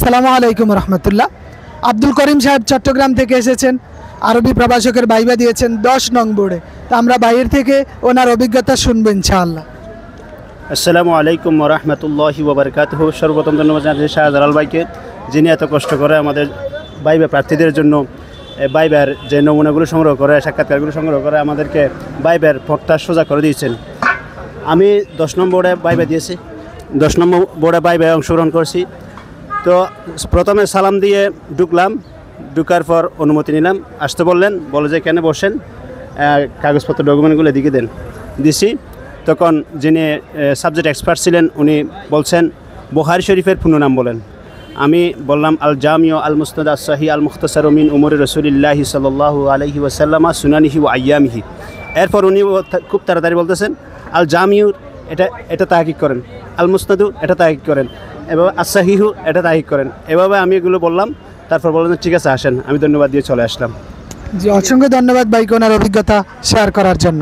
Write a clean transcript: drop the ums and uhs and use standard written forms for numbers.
আসসালামু আলাইকুম রহমতুল্লাহ। আব্দুল করিম সাহেব চট্টগ্রাম থেকে এসেছেন, আরবি প্রভাষকের ভাইবা দিয়েছেন 10 নং বোর্ডে। তো আমরা বাইরের থেকে ওনার অভিজ্ঞতা শুনবো ইনশাআল্লাহ। আসসালামু আলাইকুম রহমতুল্লাহি ওবরকাতুহু। সর্বপ্রথম ধন্যবাদ জানাচ্ছি শাহজালাল ভাইকে, যিনি এত কষ্ট করে আমাদের ভাইবা প্রার্থীদের জন্য ভাইবার যে নমুনাগুলো সংগ্রহ করে, সাক্ষাৎকারগুলো সংগ্রহ করে আমাদেরকে ভাইবার পথটা সোজা করে দিয়েছেন। আমি 10 নম্বর বোর্ডে ভাইবা দিয়েছি, 10 নম্বর বোর্ডে ভাইবায় অংশগ্রহণ করছি। তো প্রথমে সালাম দিয়ে ঢুকলাম, ঢুকার পর অনুমতি নিলাম, আসতে বললেন, বলে যে এখানে বসেন, কাগজপত্র ডকুমেন্টগুলো দিকে দেন। দিছি। তখন যিনি সাবজেক্ট এক্সপার্ট ছিলেন উনি বলছেন বুখারী শরীফের পূর্ণ নাম বলেন। আমি বললাম আল জামিউ আল মুসনাদ আস সহিহ আল মুখতাসার মিন উমুরি রাসূলিল্লাহি সাল্লাল্লাহু আলাইহি ওয়াসাল্লাম সুনানিহি ওয়া আইয়ামিহি। এরপর উনি খুব তাড়াতাড়ি বলতেছেন আল জামিউ এটা তাহকিক করেন, আল মুসনাদু এটা তাহকিক করেন, এভাবে আস সহিহু এটা তাহকিক করেন। এভাবে আমি এগুলো বললাম। তারপর বললেন ঠিক আছে আসেন। আমি ধন্যবাদ দিয়ে চলে আসলাম। জি, অসংখ্য ধন্যবাদ ভাইকে ওনার অভিজ্ঞতা শেয়ার করার জন্য।